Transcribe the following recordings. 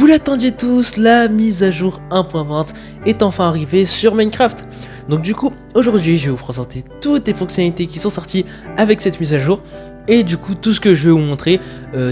Vous l'attendiez tous, la mise à jour 1.20 est enfin arrivée sur Minecraft. Donc du coup, aujourd'hui je vais vous présenter toutes les fonctionnalités qui sont sorties avec cette mise à jour. Et du coup, tout ce que je vais vous montrer,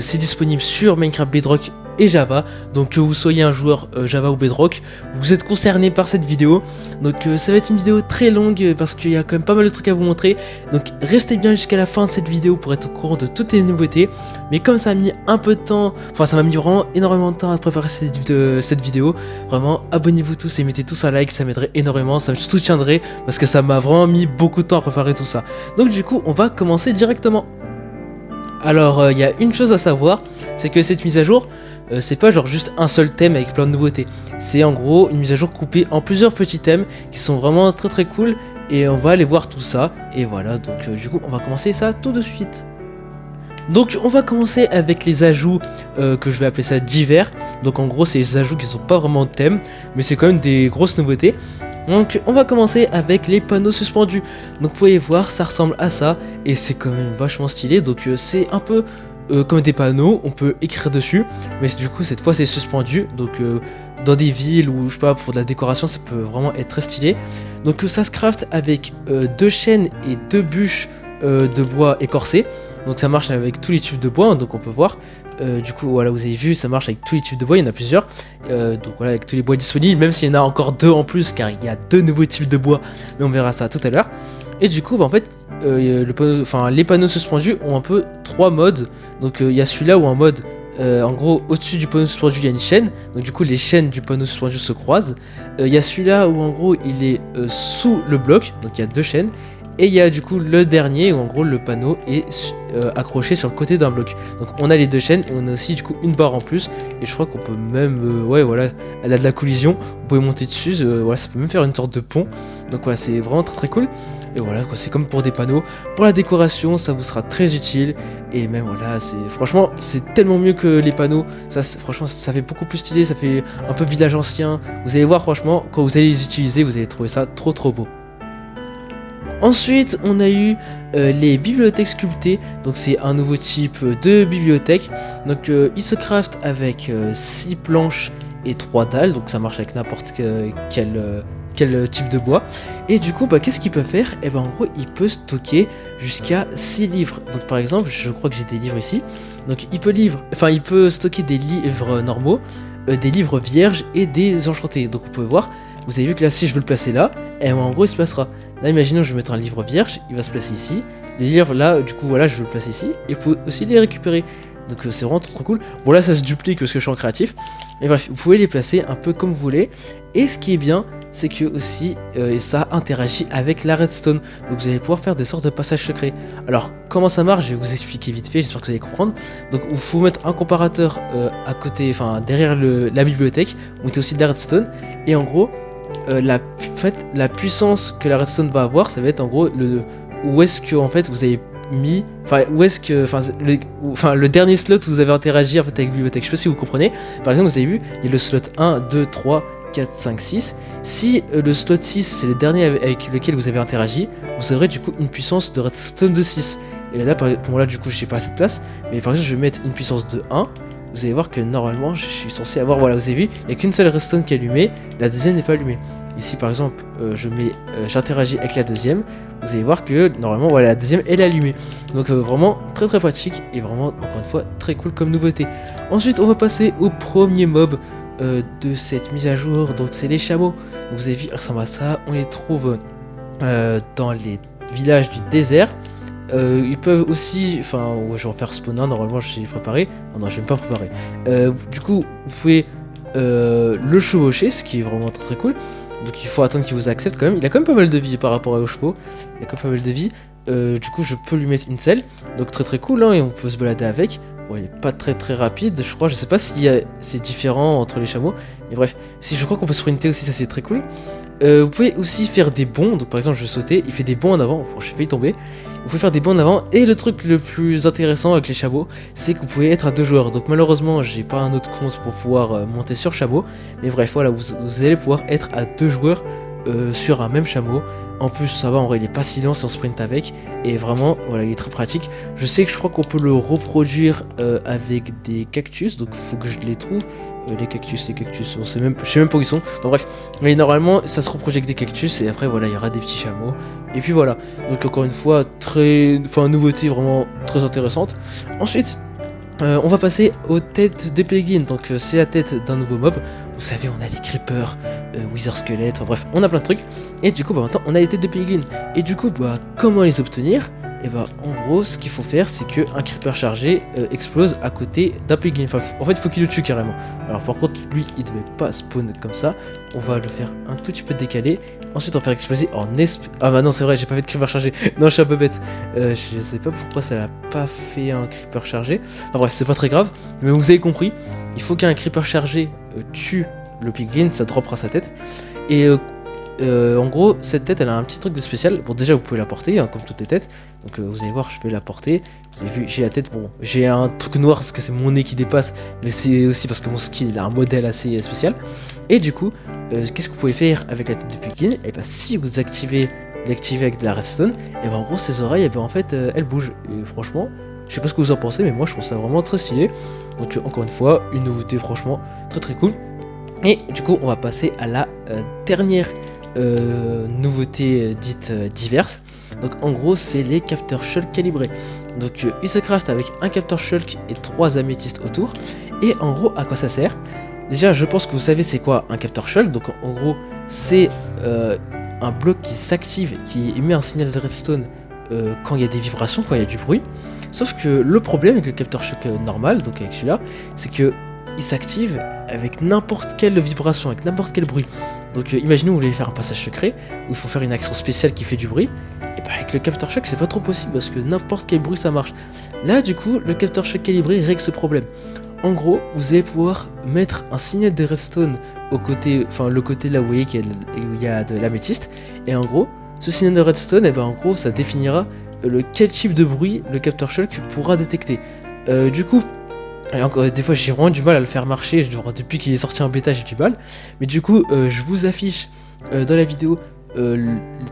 c'est disponible sur Minecraft Bedrock et Java. Donc que vous soyez un joueur Java ou Bedrock, vous êtes concerné par cette vidéo. Donc ça va être une vidéo très longue parce qu'il y a quand même pas mal de trucs à vous montrer. Donc restez bien jusqu'à la fin de cette vidéo pour être au courant de toutes les nouveautés. Mais comme ça a mis un peu de temps, enfin ça m'a mis vraiment énormément de temps à préparer cette vidéo, vraiment abonnez-vous tous et mettez tous un like, ça m'aiderait énormément, ça me soutiendrait parce que ça m'a vraiment mis beaucoup de temps à préparer tout ça. Donc du coup on va commencer directement. Alors il y a une chose à savoir, c'est que cette mise à jour, c'est pas genre juste un seul thème avec plein de nouveautés. C'est en gros une mise à jour coupée en plusieurs petits thèmes qui sont vraiment très cool. Et on va aller voir tout ça. Et voilà, donc du coup on va commencer ça tout de suite. Donc on va commencer avec les ajouts que je vais appeler ça divers. Donc en gros c'est les ajouts qui sont pas vraiment de thème, mais c'est quand même des grosses nouveautés. Donc on va commencer avec les panneaux suspendus. Donc vous pouvez voir, ça ressemble à ça et c'est quand même vachement stylé. Donc c'est un peu comme des panneaux, on peut écrire dessus, mais du coup cette fois c'est suspendu. Donc dans des villes ou je sais pas, pour de la décoration, ça peut vraiment être très stylé. Donc ça se craft avec 2 chaînes et 2 bûches de bois écorcé. Donc ça marche avec tous les tubes de bois, hein, donc on peut voir. Du coup voilà, vous avez vu, ça marche avec tous les tubes de bois, il y en a plusieurs. Donc voilà, avec tous les bois disponibles, même s'il y en a encore 2 en plus, car il y a 2 nouveaux types de bois, mais on verra ça tout à l'heure. Et du coup, bah, en fait, les panneaux suspendus ont un peu 3 modes. Donc il y a celui-là où en mode, en gros, au-dessus du panneau suspendu, il y a une chaîne. Donc du coup, les chaînes du panneau suspendu se croisent. Il y a celui-là où en gros, il est sous le bloc, donc il y a 2 chaînes. Et il y a du coup le dernier où en gros le panneau est accroché sur le côté d'un bloc. Donc on a les 2 chaînes et on a aussi du coup une barre en plus. Et je crois qu'on peut même, ouais voilà, elle a de la collision. Vous pouvez monter dessus, voilà, ça peut même faire une sorte de pont. Donc voilà, c'est vraiment très cool. Et voilà, c'est comme pour des panneaux. Pour la décoration, ça vous sera très utile. Et même voilà, franchement, c'est tellement mieux que les panneaux. Ça, franchement, ça fait beaucoup plus stylé. Ça fait un peu village ancien. Vous allez voir, franchement, quand vous allez les utiliser, vous allez trouver ça trop beau. Ensuite, on a eu les bibliothèques sculptées. Donc c'est un nouveau type de bibliothèque. Donc il se craft avec 6 planches et 3 dalles. Donc ça marche avec n'importe quel type de bois. Et du coup, bah, qu'est-ce qu'il peut faire? Et ben en gros, il peut stocker jusqu'à 6 livres. Donc par exemple, je crois que j'ai des livres ici. Donc il peut stocker des livres normaux, des livres vierges et des enchantés. Donc vous pouvez voir, vous avez vu que là, si je veux le placer là, et ben, en gros, il se placera. Là, imaginons, je vais mettre un livre vierge, il va se placer ici. Les livres là, du coup, voilà, je veux le placer ici. Et vous pouvez aussi les récupérer. Donc c'est vraiment trop cool. Bon là, ça se duplique parce que je suis en créatif. Mais bref, vous pouvez les placer un peu comme vous voulez. Et ce qui est bien, c'est que aussi ça interagit avec la redstone. Donc vous allez pouvoir faire des sortes de passages secrets. Alors comment ça marche, je vais vous expliquer vite fait, j'espère que vous allez comprendre. Donc il faut mettre un comparateur à côté, enfin derrière la bibliothèque. Vous mettez aussi de la redstone. Et en gros, la puissance que la redstone va avoir, ça va être en gros où est-ce que en fait vous avez mis, où est-ce que, le dernier slot où vous avez interagi en fait avec la bibliothèque. Je sais pas si vous comprenez. Par exemple, vous avez vu, il y a le slot 1, 2, 3, 4, 5, 6. Si le slot 6 c'est le dernier avec lequel vous avez interagi, vous aurez du coup une puissance de redstone de 6. Et là, pour moi là, du coup, j'ai pas assez de place. Mais par exemple, je vais mettre une puissance de 1. Vous allez voir que normalement, je suis censé avoir, voilà, vous avez vu, il n'y a qu'une seule redstone qui est allumée, la deuxième n'est pas allumée. Ici, par exemple, j'interagis avec la deuxième, vous allez voir que normalement, voilà, la deuxième elle est allumée. Donc vraiment très pratique et vraiment, encore une fois, très cool comme nouveauté. Ensuite, on va passer au premier mob de cette mise à jour, donc c'est les chameaux. Donc, vous avez vu, ça ressemble à ça, on les trouve dans les villages du désert. Ils peuvent aussi, je vais en faire spawner, normalement j'ai préparé. Oh non, je vais pas préparer. Du coup, vous pouvez le chevaucher, ce qui est vraiment très cool. Donc il faut attendre qu'il vous accepte quand même. Il a quand même pas mal de vie par rapport aux chevaux. Il a quand même pas mal de vie. Du coup, je peux lui mettre une selle. Donc très cool, hein, et on peut se balader avec. Bon, il est pas très rapide, je crois. Je sais pas si c'est différent entre les chameaux. Mais bref, si je crois qu'on peut sprinter aussi, ça c'est très cool. Vous pouvez aussi faire des bonds. Donc par exemple, je vais sauter, il fait des bonds en avant. Bon, j'ai failli tomber. Vous pouvez faire des bonds en avant. Et le truc le plus intéressant avec les chameaux, c'est que vous pouvez être à 2 joueurs. Donc malheureusement, j'ai pas un autre compte pour pouvoir monter sur chameau. Mais bref, voilà, vous allez pouvoir être à 2 joueurs sur un même chameau. En plus, ça va, en vrai, il est pas si lent si on sprint avec. Et vraiment, voilà, il est très pratique. Je sais que je crois qu'on peut le reproduire avec des cactus. Donc il faut que je les trouve. les cactus, je sais même pas où ils sont. Donc bref, mais normalement ça se reprojecte des cactus et après voilà il y aura des petits chameaux. Et puis voilà, donc encore une fois nouveauté vraiment très intéressante. Ensuite on va passer aux têtes de Piglin, donc c'est la tête d'un nouveau mob. Vous savez, on a les creepers, wither squelettes, enfin bref, on a plein de trucs. Et du coup, maintenant, on a les têtes de Piglin. Et du coup, comment les obtenir? Et en gros, ce qu'il faut faire, c'est qu'un creeper chargé explose à côté d'un Piglin. Enfin, en fait, il faut qu'il le tue carrément. Alors par contre, lui, il devait pas spawn comme ça. On va le faire un tout petit peu décalé. Ensuite, on va faire exploser en Ah bah non, c'est vrai, j'ai pas fait de creeper chargé. Non, je suis un peu bête. Je sais pas pourquoi ça l'a pas fait un creeper chargé. Enfin bref, c'est pas très grave. Mais vous avez compris, il faut qu'un creeper chargé tue le Piglin, ça droppera sa tête. Et en gros, cette tête, elle a un petit truc de spécial. Bon, déjà, vous pouvez la porter, hein, comme toutes les têtes. Donc, vous allez voir, je vais la porter. Vous avez vu, j'ai la tête, bon, j'ai un truc noir parce que c'est mon nez qui dépasse. Mais c'est aussi parce que mon skin, il a un modèle assez spécial. Et du coup, qu'est-ce que vous pouvez faire avec la tête de Piglin? Et si vous l'activez avec de la redstone, et en gros, ses oreilles, en fait, elles bougent. Et franchement, je sais pas ce que vous en pensez, mais moi, je trouve ça vraiment très stylé. Donc, encore une fois, une nouveauté, franchement, très très cool. Et du coup, on va passer à la dernière nouveauté dite diverse. Donc en gros, c'est les capteurs shulk calibrés. Donc ils se craftent avec un capteur shulk et 3 améthystes autour. Et en gros, à quoi ça sert? Déjà, je pense que vous savez c'est quoi un capteur shulk. Donc en gros, c'est un bloc qui s'active, qui émet un signal de redstone quand il y a des vibrations, quand il y a du bruit. Sauf que le problème avec le capteur shulk normal, donc avec celui-là, c'est que il s'active avec n'importe quelle vibration, avec n'importe quel bruit. Donc imaginez vous voulez faire un passage secret, où il faut faire une action spéciale qui fait du bruit, et avec le capteur shulk c'est pas trop possible, parce que n'importe quel bruit ça marche. Là du coup, le capteur shulk calibré règle ce problème. En gros, vous allez pouvoir mettre un signal de redstone au côté, le côté là où vous voyez qu'il y a de l'améthyste, et en gros, ce signal de redstone, en gros ça définira quel type de bruit le capteur shulk pourra détecter. Du coup, et encore des fois j'ai vraiment du mal à le faire marcher, depuis qu'il est sorti en bêta j'ai du mal. Mais du coup je vous affiche dans la vidéo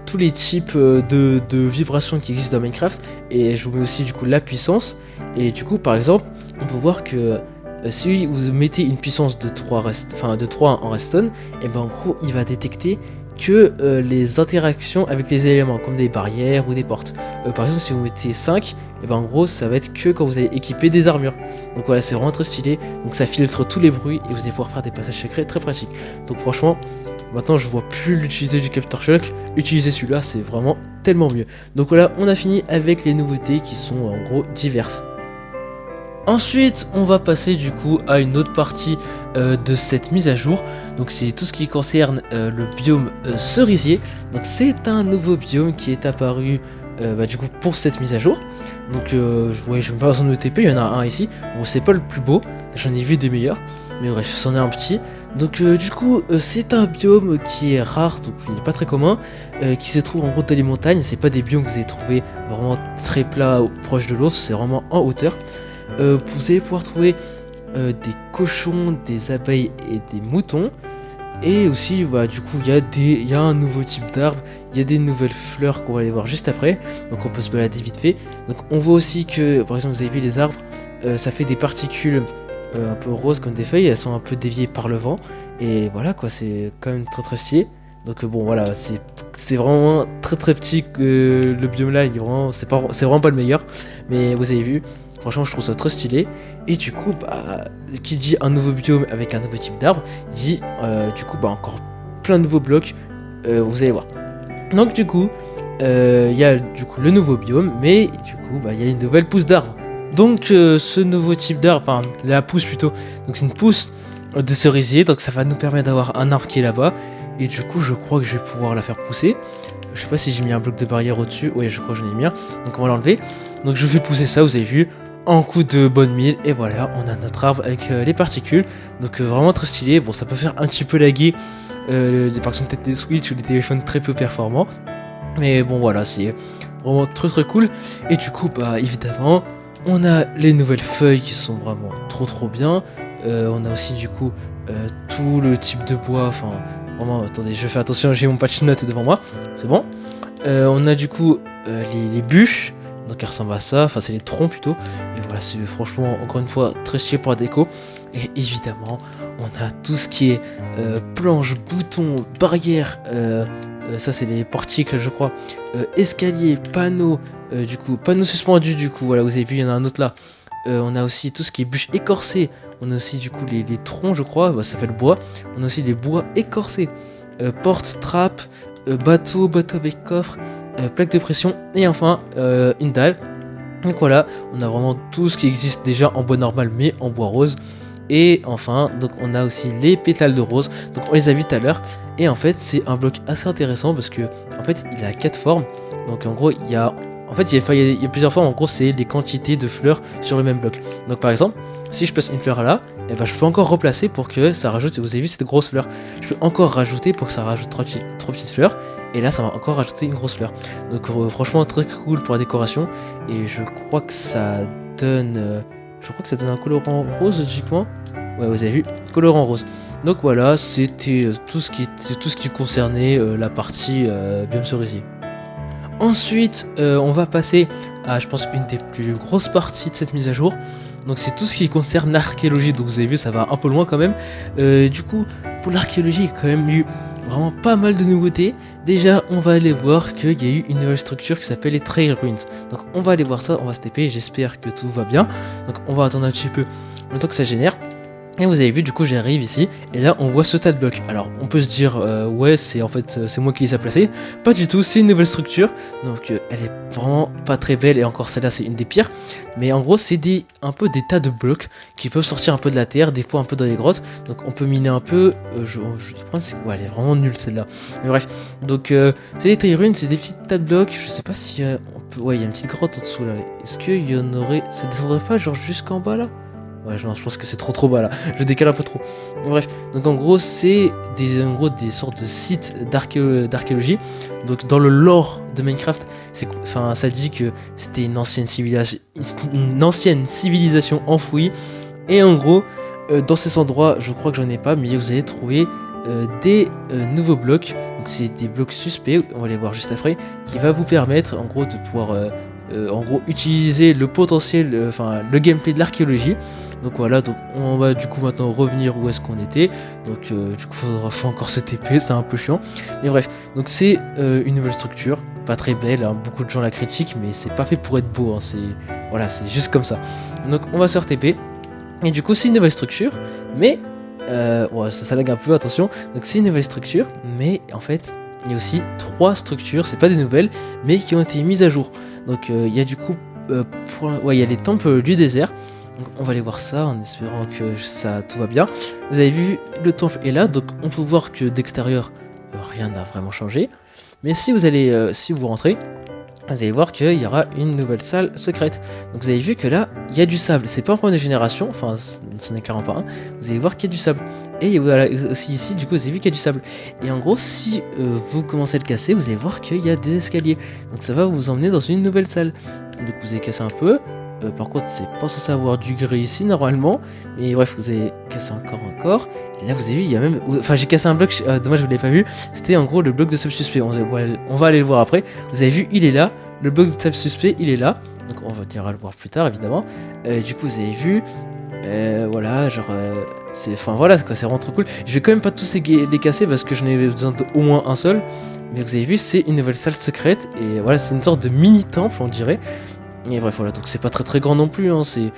tous les types de vibrations qui existent dans Minecraft. Et je vous mets aussi du coup la puissance. Et du coup par exemple on peut voir que si vous mettez une puissance de 3 en redstone, et en gros il va détecter que les interactions avec les éléments comme des barrières ou des portes. Par exemple si vous mettez 5, et en gros ça va être que quand vous allez équiper des armures. Donc voilà, c'est vraiment très stylé, donc ça filtre tous les bruits et vous allez pouvoir faire des passages secrets très pratiques. Donc franchement, maintenant je vois plus l'utiliser du capteur shulk, utiliser celui-là c'est vraiment tellement mieux. Donc voilà, on a fini avec les nouveautés qui sont en gros diverses. Ensuite, on va passer du coup à une autre partie de cette mise à jour. Donc c'est tout ce qui concerne le biome cerisier. Donc c'est un nouveau biome qui est apparu du coup pour cette mise à jour. Donc je n'ai pas besoin de TP, il y en a un ici. Bon, c'est pas le plus beau, j'en ai vu des meilleurs, mais bref, c'en est un petit. Donc du coup c'est un biome qui est rare, donc il n'est pas très commun, qui se trouve en gros dans les montagnes. C'est pas des biomes que vous allez trouver vraiment très plats ou proche de l'eau, c'est vraiment en hauteur. Vous allez pouvoir trouver des cochons, des abeilles et des moutons. Et aussi, du coup, il y a un nouveau type d'arbre, il y a des nouvelles fleurs qu'on va aller voir juste après. Donc on peut se balader vite fait. Donc on voit aussi que, par exemple, vous avez vu les arbres, ça fait des particules un peu roses comme des feuilles, elles sont un peu déviées par le vent. Et voilà quoi, c'est quand même très très stylé. Donc bon voilà, c'est vraiment très très petit, le biome là, c'est vraiment pas le meilleur. Mais vous avez vu, franchement je trouve ça très stylé. Et du coup qui dit un nouveau biome avec un nouveau type d'arbre, dit du coup encore plein de nouveaux blocs, vous allez voir. Donc du coup il y a du coup le nouveau biome, mais du coup il y a une nouvelle pousse d'arbre. Donc ce nouveau type d'arbre, enfin la pousse plutôt, donc c'est une pousse de cerisier, donc ça va nous permettre d'avoir un arbre qui est là-bas. Et du coup je crois que je vais pouvoir la faire pousser. Je sais pas si j'ai mis un bloc de barrière au-dessus, ouais je crois que j'en ai mis un, donc on va l'enlever. Donc je vais pousser ça, vous avez vu, en coup de bonne mille, et voilà, on a notre arbre avec les particules. Donc vraiment très stylé. Bon, ça peut faire un petit peu laguer les versions peut-être des Switch ou des téléphones très peu performants, mais bon voilà, c'est vraiment très très cool. Et du coup évidemment on a les nouvelles feuilles qui sont vraiment trop bien. On a aussi du coup tout le type de bois, enfin vraiment, attendez, je fais attention, j'ai mon patch note devant moi, c'est bon. On a du coup les bûches, donc elles ressemblent à ça, enfin c'est les troncs plutôt. Et voilà, c'est franchement encore une fois très stylé pour la déco. Et évidemment on a tout ce qui est planche, bouton, barrière, ça c'est les portiques je crois, escalier, panneau, du coup, panneau suspendu du coup, voilà vous avez vu il y en a un autre là. On a aussi tout ce qui est bûche écorcée, on a aussi du coup les troncs je crois, bah, ça s'appelle bois, on a aussi les bois écorcés, porte, trappe, bateau avec coffre, plaque de pression et enfin une dalle. Donc voilà, on a vraiment tout ce qui existe déjà en bois normal mais en bois rose. Et enfin, donc on a aussi les pétales de rose, donc on les a vus tout à l'heure. Et en fait, c'est un bloc assez intéressant parce que en fait, il a 4 formes. Donc en gros, il y a plusieurs formes. En gros, c'est des quantités de fleurs sur le même bloc. Donc par exemple, si je place une fleur là, et ben, je peux encore replacer pour que ça rajoute. Vous avez vu cette grosse fleur, je peux encore rajouter pour que ça rajoute 3 petites fleurs. Et là, ça va encore rajouter une grosse fleur. Donc franchement, très cool pour la décoration. Et je crois que ça donne. Un colorant rose logiquement. Ouais, vous avez vu, colorant rose. Donc voilà, c'était tout ce qui concernait la partie biome cerisier. Ensuite, on va passer à, je pense, une des plus grosses parties de cette mise à jour. Donc c'est tout ce qui concerne l'archéologie. Donc vous avez vu, ça va un peu loin quand même. Du coup, pour l'archéologie, il y a quand même eu vraiment pas mal de nouveautés. Déjà, on va aller voir qu'il y a eu une nouvelle structure qui s'appelle les Trail Ruins. Donc on va aller voir ça, on va se TP, j'espère que tout va bien. Donc on va attendre un petit peu le temps que ça génère. Et vous avez vu, du coup j'arrive ici, et là on voit ce tas de blocs. Alors on peut se dire, ouais c'est en fait c'est moi qui les ai placés. Pas du tout, c'est une nouvelle structure, donc elle est vraiment pas très belle, et encore celle-là c'est une des pires. Mais en gros c'est un peu des tas de blocs qui peuvent sortir un peu de la terre, des fois un peu dans les grottes. Donc on peut miner un peu, je pense que ouais, elle est vraiment nulle celle-là. Mais bref, donc c'est des tailles ruines, c'est des petits tas de blocs, je sais pas si on peut... Ouais il y a une petite grotte en dessous là, est-ce qu'il y en aurait... Ça descendrait pas genre jusqu'en bas là? Ouais, non, je pense que c'est trop bas là, je décale un peu trop. Bref, donc en gros, c'est des sortes de sites d'archéologie. Donc dans le lore de Minecraft, ça dit que c'était une ancienne civilisation enfouie. Et en gros, dans ces endroits, je crois que j'en ai pas, mais vous allez trouver des nouveaux blocs. Donc c'est des blocs suspects, on va les voir juste après, qui va vous permettre en gros de pouvoir utiliser le potentiel, le gameplay de l'archéologie. Donc voilà, donc on va du coup maintenant revenir où est-ce qu'on était. Donc du coup faut encore se TP, c'est un peu chiant. Mais bref, donc c'est une nouvelle structure, pas très belle, hein, beaucoup de gens la critiquent, mais c'est pas fait pour être beau, hein, c'est juste comme ça. Donc on va se TP. Et du coup c'est une nouvelle structure, mais ouais, ça lag un peu, attention. Donc c'est une nouvelle structure, mais en fait il y a aussi 3 structures, c'est pas des nouvelles, mais qui ont été mises à jour. Donc il y a du coup, il y a les temples du désert. Donc on va aller voir ça en espérant que tout va bien. Vous avez vu, le temple est là, donc on peut voir que d'extérieur, rien n'a vraiment changé. Mais si vous rentrez, vous allez voir qu'il y aura une nouvelle salle secrète. Donc vous avez vu que là, il y a du sable. C'est pas un point de génération, enfin ce n'est clairement pas un. Vous allez voir qu'il y a du sable. Et voilà, aussi ici, du coup, vous avez vu qu'il y a du sable. Et en gros, si vous commencez à le casser, vous allez voir qu'il y a des escaliers. Donc ça va vous emmener dans une nouvelle salle. Donc vous allez casser un peu. Par contre, c'est pas censé avoir du gris ici normalement. Mais bref, vous allez casser encore. Et là, vous avez vu, il y a même. Enfin, j'ai cassé un bloc, dommage, vous l'avez pas vu. C'était en gros le bloc de sable suspect. On va aller le voir après. Vous avez vu, il est là. Le bloc de sable suspect, il est là. Donc, on va le voir plus tard, évidemment. Du coup, vous avez vu. Voilà, genre. Voilà, c'est vraiment trop cool. Je vais quand même pas tous les casser parce que j'en ai besoin d'au moins un seul. Mais vous avez vu, c'est une nouvelle salle secrète. Et voilà, c'est une sorte de mini temple, on dirait. Et bref, voilà, donc c'est pas très grand non plus, hein, c'est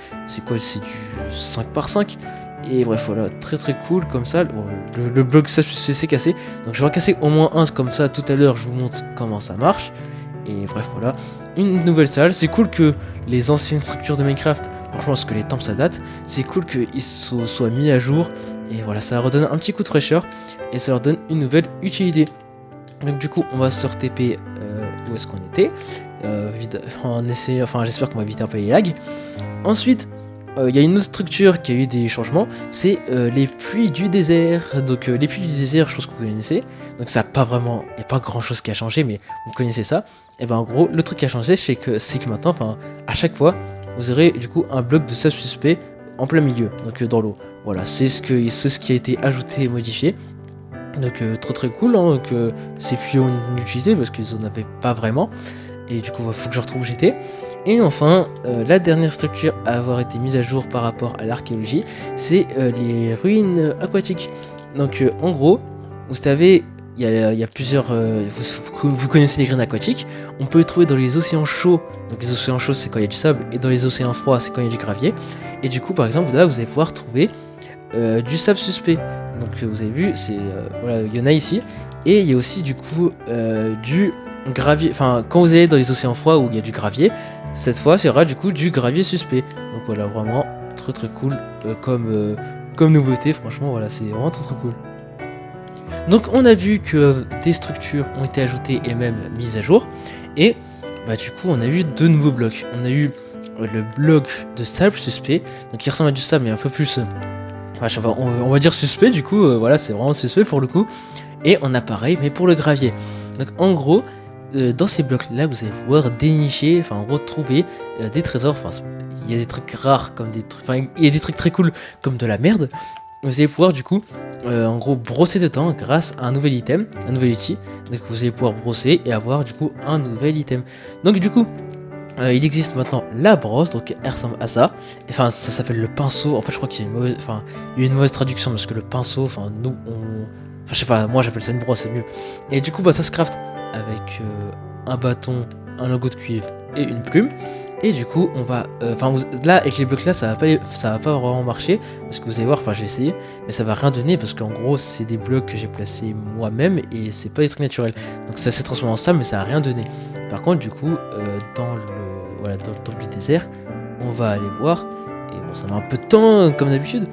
quoi, c'est du 5 par 5. Et bref, voilà, très cool comme ça. Bon, le bloc ça c'est cassé, donc je vais en casser au moins un comme ça. Tout à l'heure, je vous montre comment ça marche. Et bref, voilà, une nouvelle salle. C'est cool que les anciennes structures de Minecraft, franchement, parce que les temples ça date, c'est cool qu'ils soient mis à jour. Et voilà, ça redonne un petit coup de fraîcheur et ça leur donne une nouvelle utilité. Donc du coup, on va se re-TP où est-ce qu'on était. J'espère qu'on va éviter un peu les lags. Ensuite, il y a une autre structure qui a eu des changements, c'est les puits du désert. Donc les puits du désert, je pense que vous connaissez. Donc ça il n'y a pas grand chose qui a changé, mais vous connaissez ça. Et ben en gros, le truc qui a changé, c'est que maintenant, à chaque fois, vous aurez du coup un bloc de sable suspect en plein milieu, donc dans l'eau. Voilà, c'est ce qui a été ajouté et modifié. Donc très cool, hein, que ces puits ont une utilité parce qu'ils en avaient pas vraiment. et du coup il faut que je retrouve où j'étais. Et enfin, la dernière structure à avoir été mise à jour par rapport à l'archéologie, c'est les ruines aquatiques. Donc en gros, vous savez, il y a plusieurs... vous connaissez les ruines aquatiques, on peut les trouver dans les océans chauds. Donc les océans chauds c'est quand il y a du sable, et dans les océans froids c'est quand il y a du gravier. Et du coup par exemple là vous allez pouvoir trouver du sable suspect. Donc vous avez vu, c'est voilà, il y en a ici. Et il y a aussi du coup du gravier, enfin quand vous allez dans les océans froids où il y a du gravier, cette fois il y aura du coup du gravier suspect. Donc voilà, vraiment très cool comme nouveauté, franchement voilà, c'est vraiment très cool. Donc on a vu que des structures ont été ajoutées et même mises à jour. Et bah du coup on a eu deux nouveaux blocs. On a eu le bloc de sable suspect, donc qui ressemble à du sable mais un peu plus... on va dire suspect du coup, voilà c'est vraiment suspect pour le coup. Et on a pareil mais pour le gravier. Donc en gros, dans ces blocs là vous allez pouvoir dénicher, enfin retrouver des trésors. Enfin il y a des trucs rares comme des trucs, enfin il y a des trucs très cool comme de la merde. Vous allez pouvoir du coup en gros brosser dedans grâce à un nouvel item, un nouvel outil. Donc vous allez pouvoir brosser et avoir du coup un nouvel item. Donc du coup il existe maintenant la brosse, donc elle ressemble à ça. Enfin ça s'appelle le pinceau. En fait je crois qu'il y a une mauvaise, enfin il y a une mauvaise traduction parce que le pinceau, enfin nous on, enfin je sais pas, moi j'appelle ça une brosse, c'est mieux. Et du coup bah ça se craft avec un bâton, un lingot de cuivre et une plume. Et du coup on va, là avec les blocs là ça va pas vraiment marcher parce que vous allez voir, enfin je vais essayer, mais ça va rien donner parce qu'en gros c'est des blocs que j'ai placés moi-même et c'est pas des trucs naturels. Donc ça s'est transformé en ça mais ça a rien donné. Par contre du coup dans le temple du désert, on va aller voir et bon ça met un peu de temps comme d'habitude.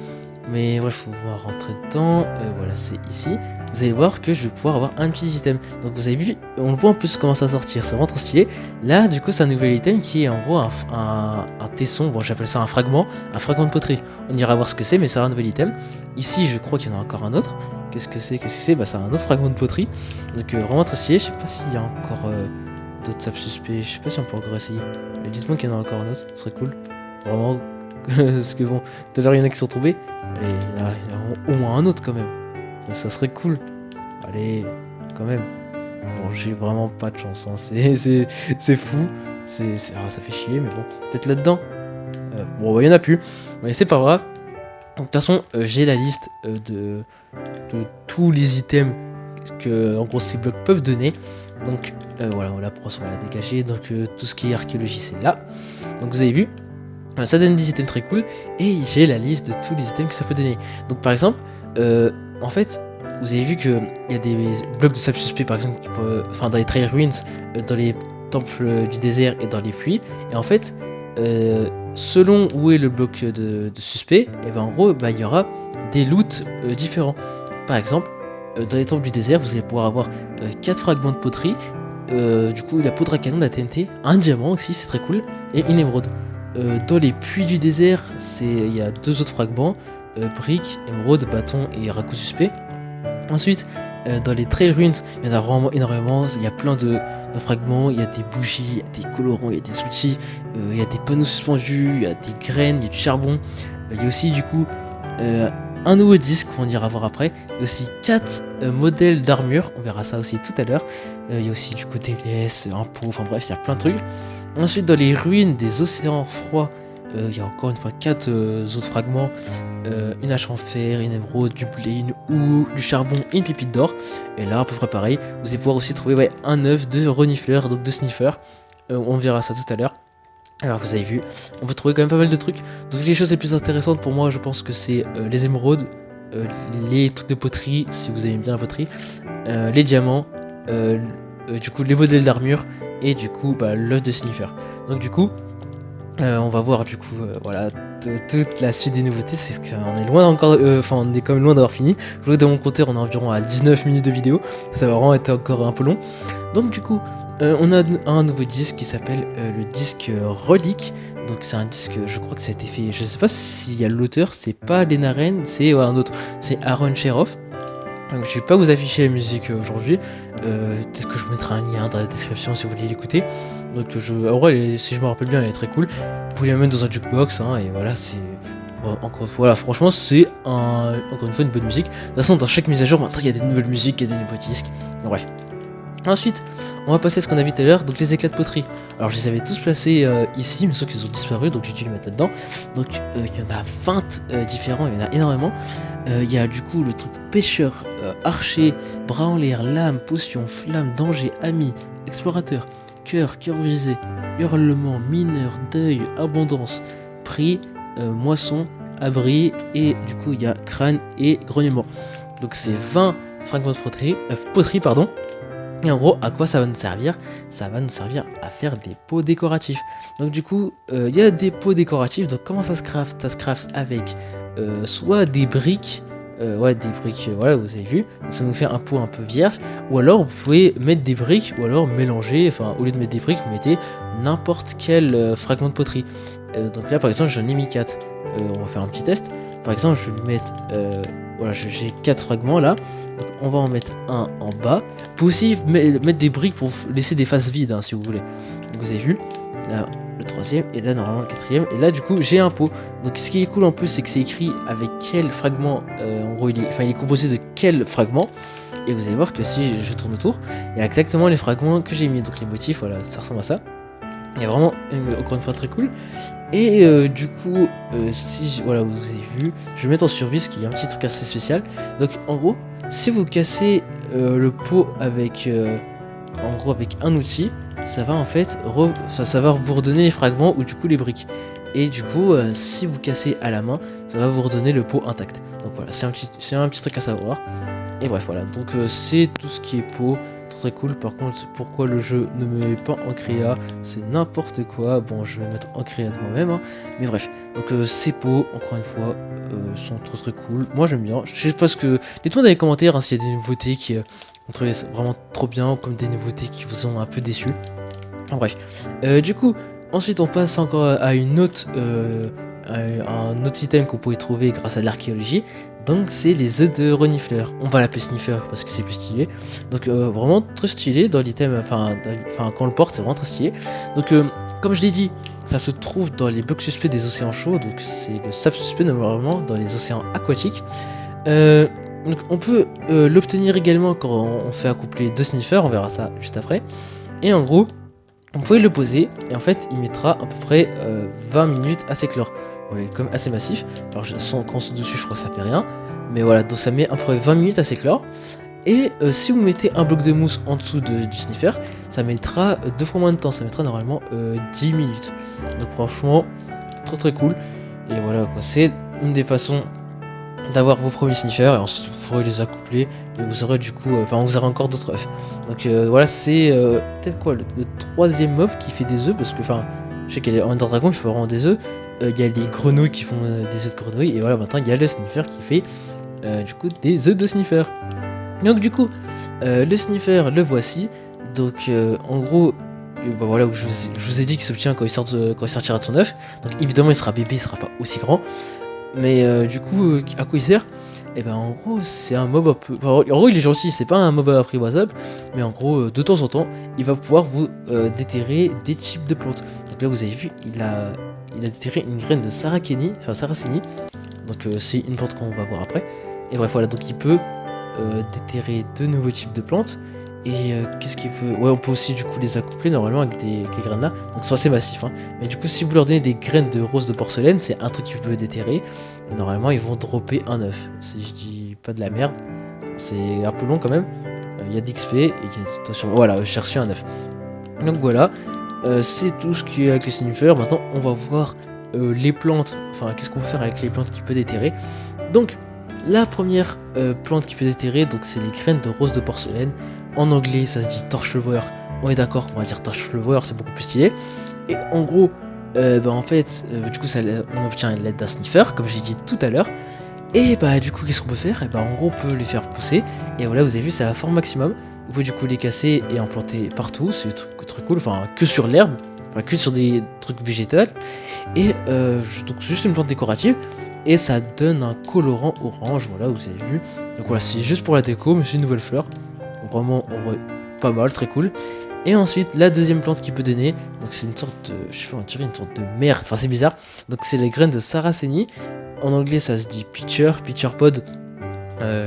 Mais bref, on va rentrer dedans, voilà c'est ici. Vous allez voir que je vais pouvoir avoir un petit item. Donc vous avez vu, on le voit en plus comment ça sortir, c'est vraiment trop stylé. Là du coup c'est un nouvel item qui est en gros un tesson, bon j'appelle ça un fragment de poterie. On ira voir ce que c'est mais c'est un nouvel item. Ici je crois qu'il y en a encore un autre. Qu'est-ce que c'est? Bah c'est un autre fragment de poterie. Donc vraiment très stylé, je sais pas s'il y a encore d'autres sables suspects, je sais pas si on peut encore essayer. Mais dites-moi qu'il y en a encore un autre, ce serait cool. Vraiment, parce que bon, tout à l'heure il y en a qui sont tombés. Allez, il y en a au moins un autre quand même. Ça serait cool. Allez, quand même. Bon, j'ai vraiment pas de chance. Hein. C'est fou. Ça fait chier, mais bon. Peut-être là-dedans. Bon, il y en a plus. Mais c'est pas grave. Donc, de toute façon, j'ai la liste de tous les items que, en gros, ces blocs peuvent donner. Donc, voilà, la brosse, on va la dégager. Donc, tout ce qui est archéologie, c'est là. Donc, vous avez vu. Ça donne des items très cool et j'ai la liste de tous les items que ça peut donner. Donc par exemple, en fait, vous avez vu qu'il y a des blocs de sable suspect par exemple, dans les trail ruins, dans les temples du désert et dans les puits. Et en fait, selon où est le bloc de suspect, et ben en gros, il y aura des loots différents. Par exemple, dans les temples du désert, vous allez pouvoir avoir 4 fragments de poterie, du coup la poudre à canon de la TNT, un diamant aussi, c'est très cool, et une émeraude. Dans les puits du désert, il y a 2 autres fragments, briques, émeraude, bâton et ragoût suspect. Ensuite, dans les trail ruins, il y en a vraiment énormément, il y a plein de fragments, il y a des bougies, il y a des colorants, il y a des outils, il y a des panneaux suspendus, il y a des graines, il y a du charbon, il y a aussi du coup un nouveau disque qu'on ira voir après, il y a aussi 4 modèles d'armure, on verra ça aussi tout à l'heure, il y a aussi du coup des laisses, un pot, enfin bref, il y a plein de trucs. Ensuite, dans les ruines des océans froids, il y a encore une fois 4 autres fragments, une hache en fer, une émeraude, du blé, une houe, du charbon et une pépite d'or. Et là, à peu près pareil, vous allez pouvoir aussi trouver un œuf de renifleur, donc de sniffer. On verra ça tout à l'heure. Alors vous avez vu, on peut trouver quand même pas mal de trucs. Donc les choses les plus intéressantes pour moi, je pense que c'est les émeraudes, les trucs de poterie, si vous aimez bien la poterie, les diamants, du coup les modèles d'armure, et du coup l'œuf de sniffer. Donc du coup on va voir du coup voilà toute la suite des nouveautés. C'est qu'on est loin encore, on est quand même loin d'avoir fini. Je vois que de mon côté on est environ à 19 minutes de vidéo, ça va vraiment être encore un peu long. Donc du coup on a un nouveau disque qui s'appelle le disque Relique. Donc c'est un disque, je crois que ça a été fait, je sais pas s'il y a l'auteur, c'est pas Lena Raine, c'est un autre, c'est Aaron Cheroff. Donc je vais pas vous afficher la musique aujourd'hui, peut-être que je mettrai un lien dans la description si vous voulez l'écouter. Donc en vrai, si je me rappelle bien, elle est très cool. Vous pouvez la mettre dans un jukebox, hein, et voilà, c'est... Voilà, franchement, c'est encore une fois une bonne musique. De toute façon, dans chaque mise à jour, maintenant il y a des nouvelles musiques, il y a des nouveaux disques. Donc, bref. Ensuite, on va passer à ce qu'on a vu tout à l'heure, donc les éclats de poterie. Alors je les avais tous placés ici, mais sauf qu'ils ont disparu, donc j'ai dû les mettre là-dedans. Donc il y en a 20 différents, il y en a énormément. Il y a du coup le truc pêcheur, archer, bras en l'air, lame, potion, flamme, danger, ami, explorateur, cœur brisé, hurlement, mineur, deuil, abondance, prix, moisson, abri, et du coup il y a crâne et grognement. Donc c'est 20 fragments de poterie, pardon. Et en gros, à quoi ça va nous servir? Ça va nous servir à faire des pots décoratifs. Donc du coup, il y a des pots décoratifs. Donc comment ça se craft? Ça se craft avec soit des briques, voilà, vous avez vu. Donc ça nous fait un pot un peu vierge. Ou alors vous pouvez mettre des briques, ou alors mélanger. Enfin, au lieu de mettre des briques, vous mettez n'importe quel fragment de poterie. Donc là, par exemple, j'en ai mis 4. On va faire un petit test. Par exemple, je vais mettre... voilà, j'ai 4 fragments là. Donc on va en mettre un en bas. Vous pouvez aussi mettre des briques pour laisser des faces vides si vous voulez. Donc vous avez vu, là le troisième et là normalement le quatrième. Et là du coup j'ai un pot. Donc ce qui est cool en plus c'est que c'est écrit avec quel fragment, en gros il est composé de quel fragment. Et vous allez voir que si je tourne autour, il y a exactement les fragments que j'ai mis. Donc les motifs, voilà, ça ressemble à ça. Il est vraiment, encore une fois, très cool. Et du coup, voilà, vous avez vu, je vais mettre en survie, parce qu'il y a un petit truc assez spécial. Donc en gros, si vous cassez le pot avec, avec un outil, ça va en fait, ça va vous redonner les fragments ou du coup les briques. Et du coup, si vous cassez à la main, ça va vous redonner le pot intact. Donc voilà, c'est un petit truc à savoir. Et bref, voilà, donc c'est tout ce qui est pot. Très cool. Par contre, pourquoi le jeu ne me met pas en créa, c'est n'importe quoi. Bon, je vais mettre en créa de moi-même, hein. Mais bref, donc ces pots, encore une fois, sont très cool. Moi j'aime bien. Je sais pas ce que. Dites-moi dans les commentaires s'il y a des nouveautés qui ont trouvé ça vraiment trop bien, comme des nouveautés qui vous ont un peu déçu. En bref, du coup, ensuite on passe encore à une autre. Un autre item qu'on pouvait trouver grâce à l'archéologie. Donc c'est les œufs de renifleur. On va l'appeler sniffer parce que c'est plus stylé. Donc vraiment très stylé dans l'item, enfin quand on le porte c'est vraiment très stylé. Donc comme je l'ai dit, ça se trouve dans les blocs suspects des océans chauds. Donc c'est le sable suspect normalement dans les océans aquatiques. Donc on peut l'obtenir également quand on fait accoupler 2 sniffers, on verra ça juste après. Et en gros, vous pouvez le poser et en fait il mettra à peu près 20 minutes à s'éclore. Voilà, il est quand même assez massif. Alors quand on saute dessus je crois que ça fait rien. Mais voilà, donc ça met à peu près 20 minutes à s'éclore. Et si vous mettez un bloc de mousse en dessous du sniffer, ça mettra 2 fois moins de temps. Ça mettra normalement 10 minutes. Donc franchement, très cool. Et voilà quoi, c'est une des façons d'avoir vos premiers sniffers. Et ensuite vous pourrez les accoupler. Et vous aurez du coup, vous aurez encore d'autres œufs. Donc voilà, c'est peut-être quoi le troisième mob qui fait des œufs. Parce que je sais qu'il y a Ender Dragon qui fait vraiment des œufs. Il y a les grenouilles qui font des œufs de grenouilles. Et voilà, maintenant il y a le sniffer qui fait du coup des œufs de sniffer. Donc du coup, le sniffer, le voici. Donc en gros, voilà, je vous ai dit qu'il s'obtient quand il sortira de son œuf. Donc évidemment il sera bébé, il sera pas aussi grand. Mais du coup, à quoi il sert? Et ben en gros c'est un mob un peu... en gros il est gentil, c'est pas un mob apprivoisable. Mais en gros, de temps en temps, il va pouvoir vous déterrer des types de plantes. Donc là vous avez vu, il a déterré une graine de Saraceni. Donc c'est une plante qu'on va voir après. Et bref voilà, donc il peut déterrer de nouveaux types de plantes. Et qu'est-ce qu'il peut... Ouais, on peut aussi du coup les accoupler normalement avec les graines là. Donc c'est assez massif, hein. Mais du coup si vous leur donnez des graines de rose de porcelaine, c'est un truc qui peut déterrer. Et normalement ils vont dropper un œuf. Si je dis pas de la merde, c'est un peu long quand même. Il y a d'XP et attention, voilà, j'ai reçu un œuf. Donc voilà, c'est tout ce qui est avec les sniffers. Maintenant on va voir les plantes. Enfin qu'est-ce qu'on peut faire avec les plantes qui peut déterrer. Donc la première plante qui peut déterrer, donc c'est les graines de rose de porcelaine. En anglais, ça se dit torchlight. On est d'accord, on va dire torchlight, c'est beaucoup plus stylé. Et en gros, en fait, du coup, on obtient l'aide d'un sniffer, comme j'ai dit tout à l'heure. Et du coup, qu'est-ce qu'on peut faire? En gros, on peut les faire pousser. Et voilà, vous avez vu, c'est à forme maximum. Vous pouvez du coup les casser et en planter partout. C'est très cool. Enfin, que sur l'herbe, que sur des trucs végétaux. Et donc, juste une plante décorative. Et ça donne un colorant orange, voilà, vous avez vu. Donc voilà, c'est juste pour la déco, mais c'est une nouvelle fleur. Donc vraiment, on voit pas mal, très cool. Et ensuite, la deuxième plante qui peut donner, donc c'est une sorte de, je sais pas, on dirait une sorte de merde, enfin c'est bizarre. Donc c'est les graines de Saraceni. En anglais, ça se dit pitcher pod.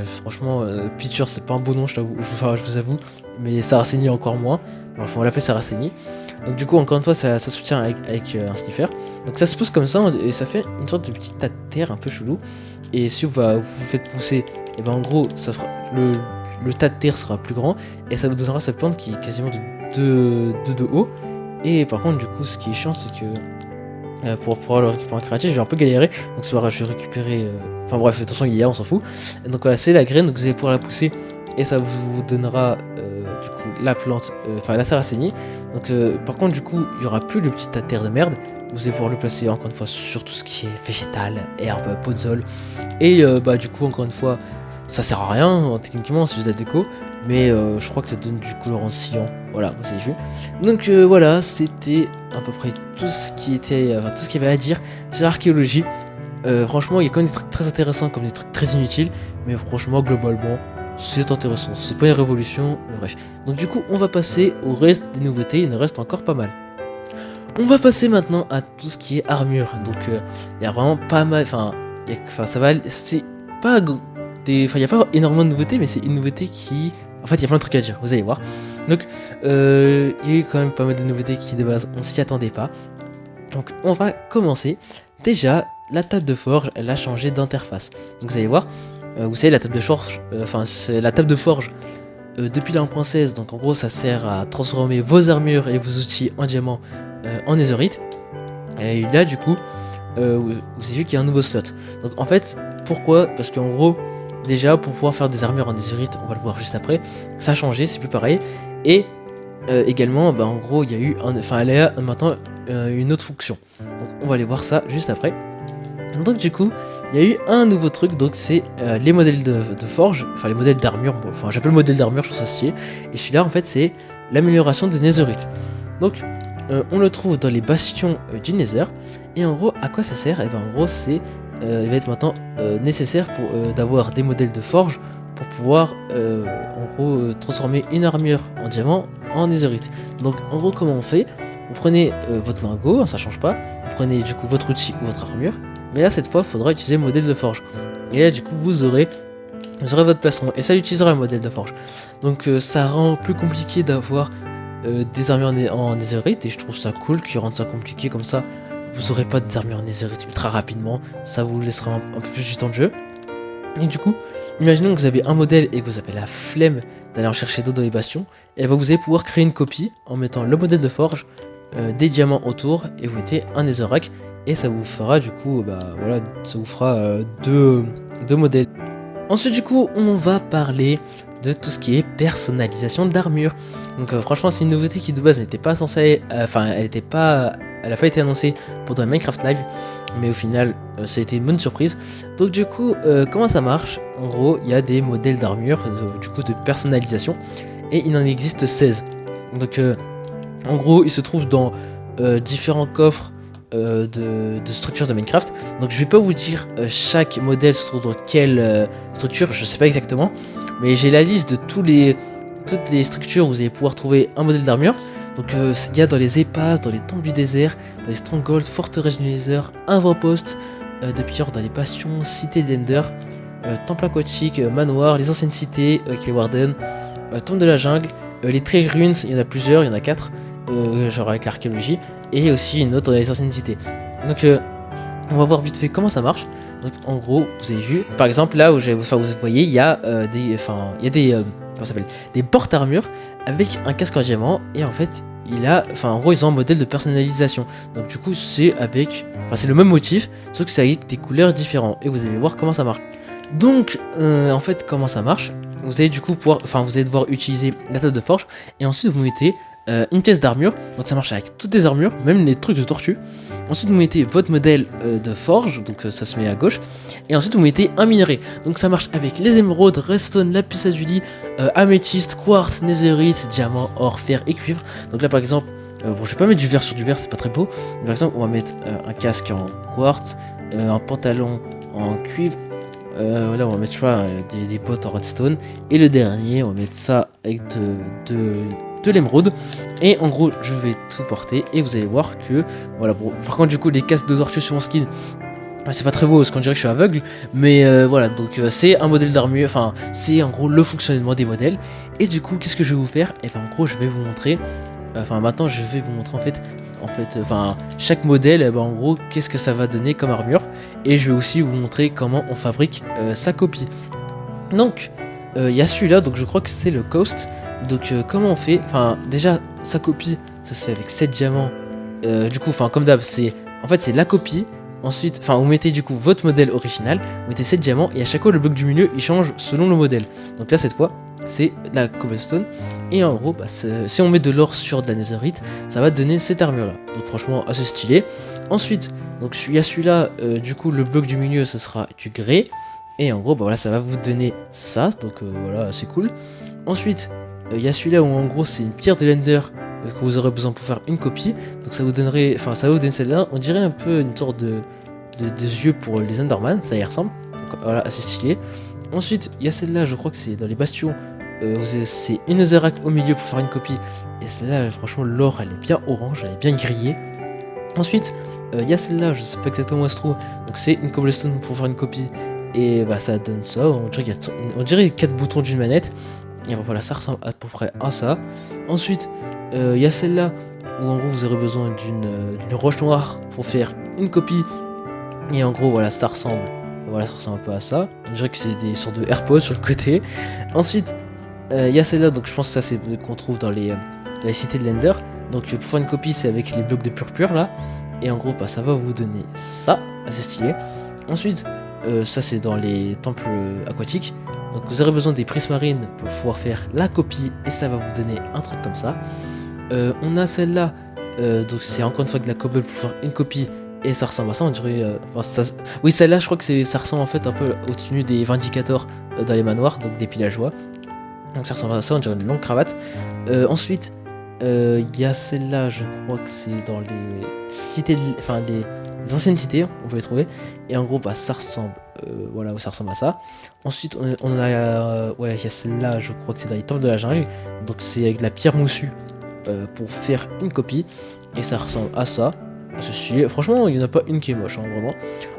Franchement, Pitcher c'est pas un beau nom, je vous avoue, mais Saraceni encore moins. Enfin, on va l'appeler Saraceni. Donc du coup, encore une fois, ça soutient avec un sniffer. Donc ça se pousse comme ça et ça fait une sorte de petit tas de terre un peu chelou. Et si vous faites pousser, et ben en gros, ça fera le tas de terre sera plus grand et ça vous donnera cette plante qui est quasiment de haut. Et par contre, du coup, ce qui est chiant, c'est que pour pouvoir le récupérer en créatif, je vais un peu galérer. Donc c'est pas grave, je vais récupérer. Enfin bref, de toute façon, il y a, on s'en fout. Et donc voilà, c'est la graine, donc vous allez pouvoir la pousser et ça vous donnera du coup la plante, enfin la Saraceni. Donc par contre, du coup, il y aura plus le petit tas de terre de merde. Vous allez pouvoir le placer encore une fois sur tout ce qui est végétal, herbe, podzol. Et bah du coup, encore une fois, ça sert à rien, techniquement, c'est juste de la déco. Mais je crois que ça donne du colorant cyan. Voilà, vous avez vu. Donc voilà, c'était à peu près tout ce qui était, tout ce qu'il y avait à dire sur l'archéologie. Franchement, il y a quand même des trucs très intéressants comme des trucs très inutiles. Mais franchement, globalement, c'est intéressant. C'est pas une révolution, bref. Donc du coup, on va passer au reste des nouveautés. Il en reste encore pas mal. On va passer maintenant à tout ce qui est armure. Donc il y a vraiment pas mal. Enfin, ça va. C'est pas il y a pas énormément de nouveautés, mais c'est une nouveauté qui. En fait, il y a plein de trucs à dire, vous allez voir. Donc, il y a eu quand même pas mal de nouveautés qui, de base, on s'y attendait pas. Donc, on va commencer. Déjà, la table de forge, elle a changé d'interface. Donc, vous allez voir. Vous savez, la table de forge, c'est la table de forge depuis la 1.16. Donc, en gros, ça sert à transformer vos armures et vos outils en diamant en netherite. Et là, du coup, vous avez vu qu'il y a un nouveau slot. Donc, en fait, pourquoi? Parce qu'en gros, déjà, pour pouvoir faire des armures en netherite, on va le voir juste après, ça a changé, c'est plus pareil. Et également, bah, en gros, il y a eu elle a maintenant une autre fonction. Donc on va aller voir ça juste après. Donc du coup, il y a eu un nouveau truc, donc c'est les modèles de forge, enfin les modèles d'armure, enfin j'appelle modèle d'armure, je trouve ça stylé. Et celui-là, en fait, c'est l'amélioration de netherite. Donc on le trouve dans les bastions du nether. Et en gros, à quoi ça sert? Et ben en gros, c'est il va être maintenant nécessaire pour d'avoir des modèles de forge pour pouvoir en gros transformer une armure en diamant en netherite. Donc en gros, comment on fait? Vous prenez votre lingot, ça change pas, vous prenez du coup votre outil ou votre armure, mais là cette fois il faudra utiliser le modèle de forge. Et là du coup vous aurez votre plastron et ça utilisera le modèle de forge. Donc ça rend plus compliqué d'avoir des armures en netherite et je trouve ça cool qu'ils rendent ça compliqué comme ça. Vous aurez pas des armures en netherite ultra rapidement, ça vous laissera un peu plus du temps de jeu. Et du coup, imaginons que vous avez un modèle et que vous avez la flemme d'aller en chercher d'autres dans les bastions, et vous allez pouvoir créer une copie en mettant le modèle de forge, des diamants autour, et vous mettez un netherrack, et ça vous fera du coup, bah voilà, ça vous fera deux modèles. Ensuite du coup, on va parler de tout ce qui est personnalisation d'armure. Donc franchement, c'est une nouveauté qui de base n'était pas censée, elle a pas été annoncée pendant Minecraft Live, mais au final, ça a été une bonne surprise. Donc du coup, comment ça marche? En gros, il y a des modèles d'armure, du coup de personnalisation, et il en existe 16. Donc en gros, ils se trouvent dans différents coffres de structures de Minecraft. Donc je vais pas vous dire chaque modèle se trouve dans quelle structure, je sais pas exactement, mais j'ai la liste de toutes les structures où vous allez pouvoir trouver un modèle d'armure. Donc il y a dans les épaves, dans les tombes du désert, dans les strongholds, forteresses du nether, avant-poste de pilleurs dans les bastions, cité d'Ender, temple aquatique, manoir, les anciennes cités, Claywarden, tombe de la jungle, les Tree Ruins, il y en a plusieurs, il y en a 4, genre avec l'archéologie, et aussi une autre dans les anciennes cités. Donc on va voir vite fait comment ça marche. Donc en gros, vous avez vu, par exemple là où vous voyez, il y a des comment ça s'appelle, des porte-armures avec un casque en diamant, et en fait en gros ils ont un modèle de personnalisation. Donc du coup c'est le même motif, sauf que c'est avec des couleurs différentes, et vous allez voir comment ça marche. Donc en fait comment ça marche, vous allez du coup vous allez devoir utiliser la table de forge, et ensuite vous mettez une pièce d'armure, donc ça marche avec toutes les armures, même les trucs de tortue. Ensuite vous mettez votre modèle de forge, donc ça se met à gauche, et ensuite vous mettez un minerai, donc ça marche avec les émeraudes, redstone, lapis lazuli, améthyste, quartz, netherite, diamant, or, fer et cuivre. Donc là par exemple, bon je vais pas mettre du verre sur du verre, c'est pas très beau, mais par exemple on va mettre un casque en quartz, un pantalon en cuivre, là on va mettre des bottes en redstone, et le dernier on va mettre ça avec de l'émeraude. Et en gros je vais tout porter et vous allez voir que voilà. Bon, par contre du coup les casques de tortue sur mon skin, Ouais, c'est pas très beau parce qu'on dirait que je suis aveugle, mais voilà, donc c'est un modèle d'armure, enfin c'est en gros le fonctionnement des modèles. Et du coup, qu'est-ce que je vais vous faire? Et ben en gros, je vais vous montrer, enfin maintenant je vais vous montrer enfin chaque modèle, eh ben, en gros, qu'est-ce que ça va donner comme armure. Et je vais aussi vous montrer comment on fabrique sa copie. Donc, il y a celui-là, donc je crois que c'est le Coast. Donc comment on fait? Enfin déjà, sa copie, ça se fait avec 7 diamants. Du coup, enfin comme d'hab, c'est la copie. Ensuite, enfin, vous mettez du coup votre modèle original, vous mettez 7 diamants, et à chaque fois, le bloc du milieu, il change selon le modèle. Donc là, cette fois, c'est la cobblestone. Et en gros, bah, si on met de l'or sur de la netherite, ça va donner cette armure-là. Donc franchement, assez stylé. Ensuite, donc il y a celui-là, du coup, le bloc du milieu, ça sera du grès. Et en gros, bah, voilà, ça va vous donner ça. Donc voilà, c'est cool. Ensuite, il y a celui-là où en gros, c'est une pierre de l'Ender que vous aurez besoin pour faire une copie. Donc ça vous donnerait, enfin ça va vous donner celle-là. On dirait un peu une sorte de yeux pour les Enderman, ça y ressemble. Donc voilà, assez stylé. Ensuite, il y a celle-là, je crois que c'est dans les bastions. C'est une Netherrack au milieu pour faire une copie. Et celle-là, franchement, l'or, elle est bien orange, elle est bien grillée. Ensuite, il y a celle-là, je sais pas exactement où elle se trouve. Donc c'est une cobblestone pour faire une copie. Et bah ça donne ça. On dirait 4 boutons d'une manette. Et voilà, ça ressemble à peu près à ça. Ensuite, il y a celle-là où en gros vous aurez besoin d'une roche noire pour faire une copie. Et en gros, voilà, ça ressemble un peu à ça. On dirait que c'est des sortes de AirPods sur le côté. Ensuite, il y a celle-là, donc je pense que ça c'est qu'on trouve dans les cités de l'Ender. Donc pour faire une copie, c'est avec les blocs de purpure là. Et en gros, bah, ça va vous donner ça, assez stylé. Ensuite, ça c'est dans les temples aquatiques. Donc vous aurez besoin des prismarines pour pouvoir faire la copie et ça va vous donner un truc comme ça. On a celle-là, donc c'est encore une fois de la cobble pour faire une copie et ça ressemble à ça, on dirait. Oui, celle-là, je crois que ça ressemble en fait un peu aux tenues des vindicateurs dans les manoirs, donc des pillageois. Donc ça ressemble à ça, on dirait une longue cravate. Ensuite, il y a celle-là, je crois que c'est dans les cités, enfin des anciennes cités, on peut les trouver. Et en gros, bah ça ressemble. Voilà, ça ressemble à ça. Ensuite, on a, ouais, il y a celle-là, je crois que c'est dans les temples de la jungle. Donc c'est avec de la pierre moussue pour faire une copie. Et ça ressemble à ça. Franchement, il n'y en a pas une qui est moche, hein, vraiment.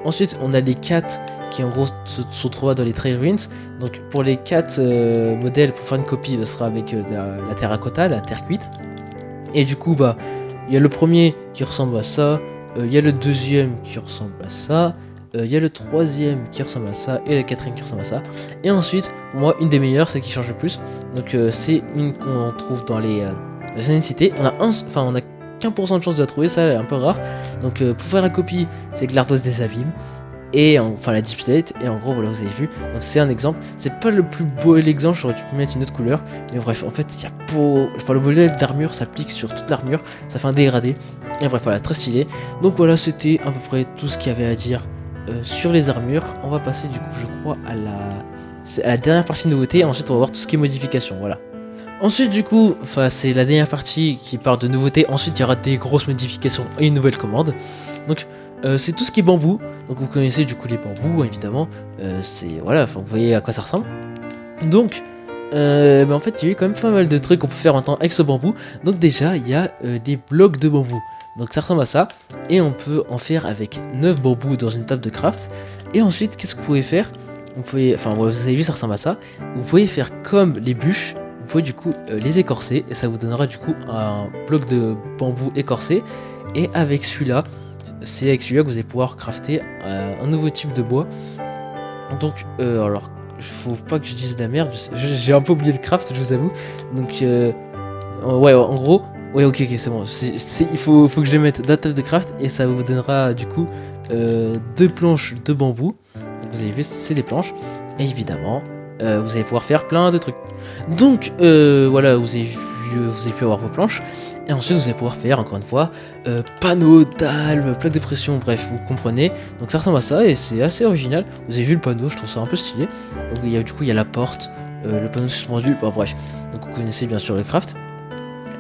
Ensuite, on a les 4 qui en gros sont trouvés dans les Trail Ruins. Donc pour les 4 modèles, pour faire une copie, ce sera avec la terracotta, la terre cuite. Et du coup, bah, il y a le premier qui ressemble à ça. Il y a le deuxième qui ressemble à ça. Il y a le troisième qui ressemble à ça et le quatrième qui ressemble à ça. Et ensuite, pour moi, une des meilleures, celle qui change le plus. Donc c'est une qu'on trouve dans les anciennes cités. On a 15% de chance de la trouver, ça elle est un peu rare. Donc pour faire la copie, c'est avec l'ardoise des abîmes. Et enfin la deep state. Et en gros, voilà, vous avez vu. Donc c'est un exemple. C'est pas le plus beau l'exemple, j'aurais dû mettre une autre couleur. Mais bref, en fait, il y a le modèle d'armure s'applique sur toute l'armure. Ça fait un dégradé. Et bref, voilà, très stylé. Donc voilà, c'était à peu près tout ce qu'il y avait à dire sur les armures. On va passer du coup, je crois, à la dernière partie de nouveauté. Ensuite, on va voir tout ce qui est modification. Voilà. Ensuite, du coup, c'est la dernière partie qui parle de nouveautés. Ensuite, il y aura des grosses modifications et une nouvelle commande. Donc, c'est tout ce qui est bambou. Donc, vous connaissez du coup les bambous, évidemment. Voilà, vous voyez à quoi ça ressemble. Donc, en fait, il y a eu quand même pas mal de trucs qu'on peut faire maintenant avec ce bambou. Donc, déjà, il y a des blocs de bambou. Donc, ça ressemble à ça. Et on peut en faire avec 9 bambous dans une table de craft. Et ensuite, qu'est-ce que vous pouvez faire? Vous avez vu, ça ressemble à ça. Vous pouvez faire comme les bûches. Vous pouvez du coup les écorcer et ça vous donnera du coup un bloc de bambou écorcé. Et avec celui-là, c'est avec celui-là que vous allez pouvoir crafter un nouveau type de bois. Donc, alors, faut pas que je dise de la merde, j'ai un peu oublié le craft, je vous avoue. Donc, ouais, en gros, ouais, ok, c'est bon. Il faut que je les mette dans la table de craft et ça vous donnera du coup 2 planches de bambou. Donc, vous avez vu, c'est des planches. Et évidemment, vous allez pouvoir faire plein de trucs. Donc voilà, vous avez pu avoir vos planches. Et ensuite vous allez pouvoir faire encore une fois panneaux, dalles, plaques de pression, bref, vous comprenez. Donc ça ressemble à ça et c'est assez original. Vous avez vu le panneau, je trouve ça un peu stylé. Donc du coup il y a la porte, le panneau suspendu, bref. Donc vous connaissez bien sûr le craft.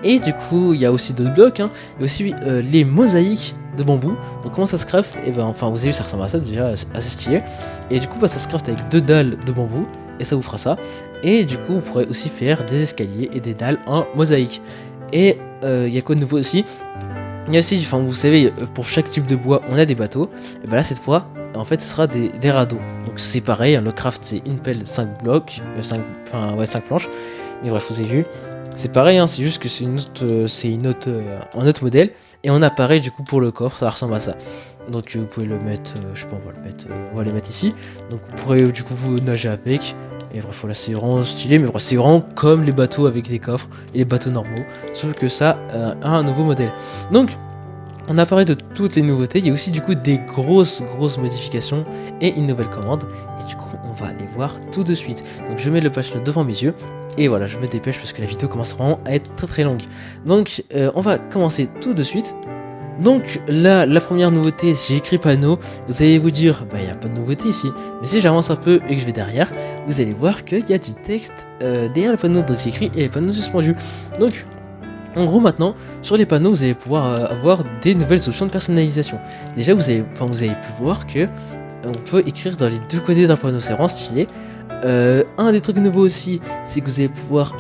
Et du coup il y a aussi d'autres blocs, hein. Il y a aussi les mosaïques de bambou. Donc comment ça se craft? Et ben enfin vous avez vu, ça ressemble à ça, déjà assez stylé. Et du coup ça se craft avec 2 dalles de bambou. Et ça vous fera ça. Et du coup, vous pourrez aussi faire des escaliers et des dalles en mosaïque. Et il y a quoi de nouveau aussi? Il y a aussi, enfin, vous savez, pour chaque type de bois, on a des bateaux. Et ben là, cette fois, en fait ce sera des radeaux. Donc c'est pareil, un Logcraft c'est une pelle 5 blocs, 5 planches, mais bref vous avez vu. C'est pareil, hein, c'est juste que c'est un autre modèle. Et on a pareil du coup pour le coffre, ça ressemble à ça. Donc vous pouvez le mettre, je sais pas, on va les mettre ici. Donc vous pourrez du coup vous nager avec. Et bref, voilà, c'est vraiment stylé, mais bref, c'est vraiment comme les bateaux avec des coffres et les bateaux normaux. Sauf que ça a un nouveau modèle. Donc, on a parlé de toutes les nouveautés. Il y a aussi du coup des grosses modifications et une nouvelle commande. Et du coup, on va aller voir tout de suite. Donc je mets le patch devant mes yeux. Et voilà, je me dépêche parce que la vidéo commence vraiment à être très longue. Donc on va commencer tout de suite. Donc là, la première nouveauté, si j'écris panneau, vous allez vous dire, bah il n'y a pas de nouveauté ici. Mais si j'avance un peu et que je vais derrière, vous allez voir qu'il y a du texte derrière le panneau. Donc j'écris et les panneaux suspendus. Donc en gros maintenant, sur les panneaux, vous allez pouvoir avoir des nouvelles options de personnalisation. Déjà, vous avez pu voir que on peut écrire dans les deux côtés d'un panneau, c'est vraiment stylé. Un des trucs nouveaux aussi, c'est que vous allez pouvoir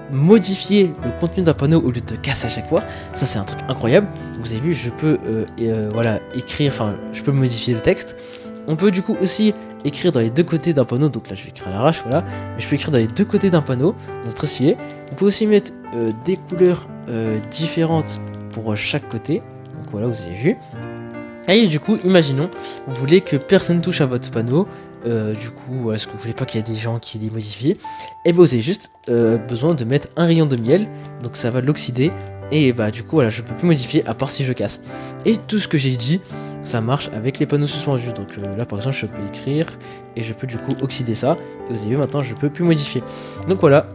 modifier le contenu d'un panneau au lieu de casser à chaque fois. Ça c'est un truc incroyable. Donc, vous avez vu, je peux écrire, je peux modifier le texte. On peut du coup aussi écrire dans les deux côtés d'un panneau. Donc là je vais écrire à l'arrache, voilà. Mais je peux écrire dans les deux côtés d'un panneau, donc très stylé. Vous pouvez aussi mettre des couleurs différentes pour chaque côté. Donc voilà, vous avez vu. Et du coup, imaginons, vous voulez que personne touche à votre panneau. Du coup, voilà, est-ce que vous voulez pas qu'il y ait des gens qui les modifient? Et bah vous avez juste besoin de mettre un rayon de miel. Donc ça va l'oxyder. Et bah du coup, voilà, je peux plus modifier à part si je casse. Et tout ce que j'ai dit, ça marche avec les panneaux suspendus. Donc là par exemple, je peux écrire et je peux du coup oxyder ça. Et vous avez vu, maintenant je peux plus modifier. Donc voilà,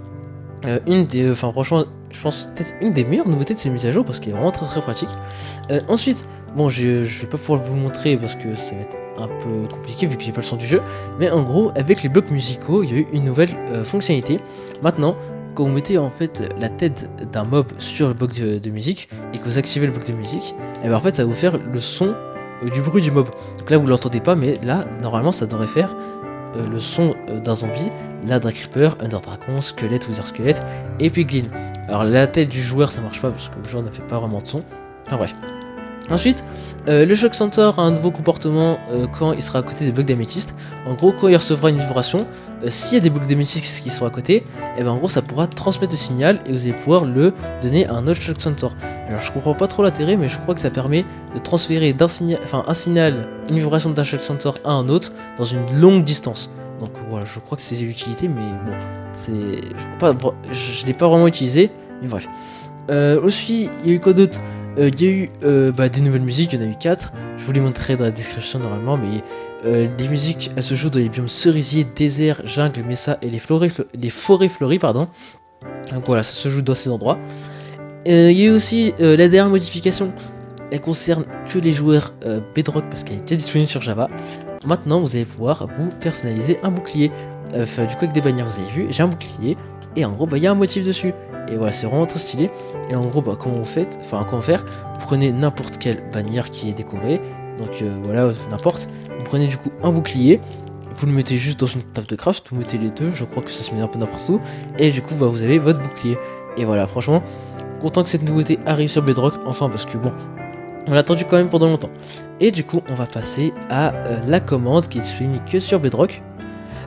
franchement, je pense peut-être une des meilleures nouveautés de ces mises à jour parce qu'elle est vraiment très pratique. Ensuite, bon, je vais pas pouvoir vous le montrer parce que ça va être un peu compliqué vu que j'ai pas le son du jeu. Mais en gros, avec les blocs musicaux, il y a eu une nouvelle fonctionnalité. Maintenant, quand vous mettez en fait la tête d'un mob sur le bloc de musique et que vous activez le bloc de musique, et ben en fait ça va vous faire le son du bruit du mob. Donc là vous l'entendez pas, mais là normalement ça devrait faire le son d'un zombie, la Drake Reaper, Under Dragon, Squelette, Wither Squelette et Piglin. Alors la tête du joueur ça marche pas parce que le joueur ne fait pas vraiment de son. Enfin bref. Ensuite, le Shock Sensor a un nouveau comportement quand il sera à côté des blocs d'améthyste. En gros, quand il recevra une vibration, s'il y a des blocs d'améthyste qui sont à côté, et ben en gros ça pourra transmettre le signal et vous allez pouvoir le donner à un autre Shock Sensor. Alors je comprends pas trop l'intérêt, mais je crois que ça permet de transférer un signal, une vibration d'un Shock Sensor à un autre dans une longue distance. Donc voilà, je crois que c'est l'utilité, mais bon, je l'ai pas vraiment utilisé, mais bref. Aussi, il y a eu quoi d'autre? Il y a eu des nouvelles musiques, il y en a eu 4. Je vous les montrerai dans la description normalement, mais les musiques elles se jouent dans les biomes cerisiers, désert, jungle, mesa et les forêts fleuries, pardon. Donc voilà, ça se joue dans ces endroits. Il y a eu aussi la dernière modification, elle concerne que les joueurs Bedrock parce qu'elle est déjà disponible sur Java. Maintenant, vous allez pouvoir vous personnaliser un bouclier. Du coup, avec des bannières, vous avez vu, j'ai un bouclier et en gros, il y a un motif dessus. Et voilà, c'est vraiment très stylé. Et en gros, comment faire? Vous prenez n'importe quelle bannière qui est décorée. Donc voilà, n'importe. Vous prenez du coup un bouclier. Vous le mettez juste dans une table de craft. Vous mettez les deux. Je crois que ça se met un peu n'importe où. Et du coup, vous avez votre bouclier. Et voilà, franchement, content que cette nouveauté arrive sur Bedrock. Enfin, parce que bon, on l'a attendu quand même pendant longtemps. Et du coup, on va passer à la commande qui est disponible que sur Bedrock.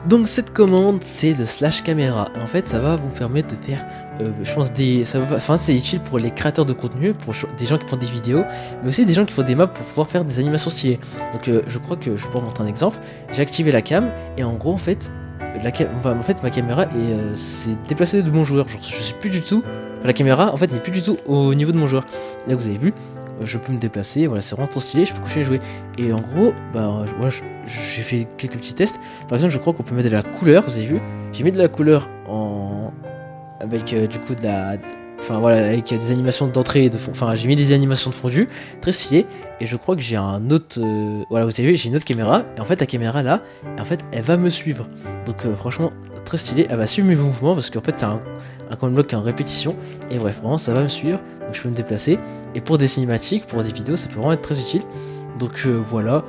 Donc cette commande c'est le slash caméra. En fait ça va vous permettre de faire je pense c'est utile pour les créateurs de contenu, pour des gens qui font des vidéos, mais aussi des gens qui font des maps pour pouvoir faire des animations stylées. Donc je crois que je peux vous montrer un exemple. J'ai activé la cam et en gros en fait ma caméra s'est déplacée de mon joueur. Genre je suis plus du tout. La caméra en fait n'est plus du tout au niveau de mon joueur. Là vous avez vu, je peux me déplacer, voilà, c'est vraiment trop stylé, je peux continuer à jouer. Et en gros, voilà, j'ai fait quelques petits tests. Par exemple, je crois qu'on peut mettre de la couleur, vous avez vu, j'ai mis de la couleur avec du coup avec des animations d'entrée et de fond. Enfin, j'ai mis des animations de fondu, très stylé. Et je crois que j'ai un autre, voilà, vous avez vu, j'ai une autre caméra. Et en fait, la caméra là, en fait, elle va me suivre. Donc franchement, très stylé. Elle va suivre mes mouvements parce qu'en fait, c'est un command block qui est en répétition. Et bref, vraiment, ça va me suivre. Donc je peux me déplacer. Et pour des cinématiques, pour des vidéos, ça peut vraiment être très utile. Donc voilà.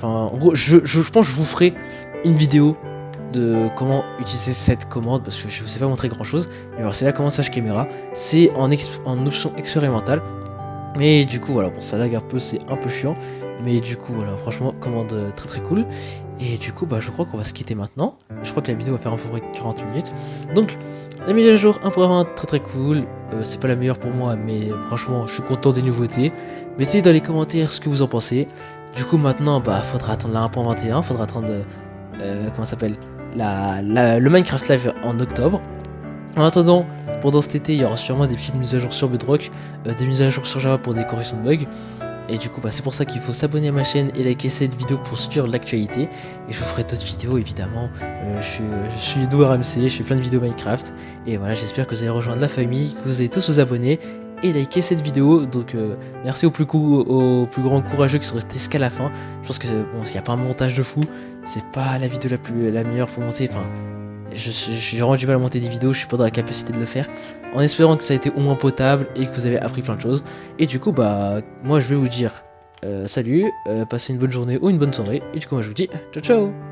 En gros, je pense que je vous ferai une vidéo de comment utiliser cette commande parce que je ne vous ai pas montré grand chose. Et alors c'est là comment slash caméra, c'est en option expérimentale. Mais du coup voilà, bon ça lag un peu, c'est un peu chiant. Mais du coup, voilà, franchement, commande très très cool. Et du coup, bah, je crois qu'on va se quitter maintenant. Je crois que la vidéo va faire environ 40 minutes. Donc, la mise à jour 1.20, très très cool. C'est pas la meilleure pour moi, mais franchement, je suis content des nouveautés. Mettez dans les commentaires ce que vous en pensez. Du coup, maintenant, bah, faudra attendre la 1.21, faudra attendre, comment ça s'appelle, le Minecraft Live en octobre. En attendant, pendant cet été, il y aura sûrement des petites mises à jour sur Bedrock, des mises à jour sur Java pour des corrections de bugs. Et du coup, bah, c'est pour ça qu'il faut s'abonner à ma chaîne et liker cette vidéo pour suivre l'actualité. Et je vous ferai d'autres vidéos, évidemment. Je suis Edo RMC, je fais plein de vidéos Minecraft. Et voilà, j'espère que vous allez rejoindre la famille, que vous allez tous vous abonner et liker cette vidéo. Donc, merci aux plus grands courageux qui sont restés jusqu'à la fin. Je pense que, bon, s'il n'y a pas un montage de fou, c'est pas la vidéo la meilleure pour monter. Enfin, j'ai vraiment du mal à monter des vidéos, je suis pas dans la capacité de le faire. En espérant que ça a été au moins potable et que vous avez appris plein de choses. Et du coup, bah, moi je vais vous dire salut, passez une bonne journée ou une bonne soirée. Et du coup, moi je vous dis ciao ciao.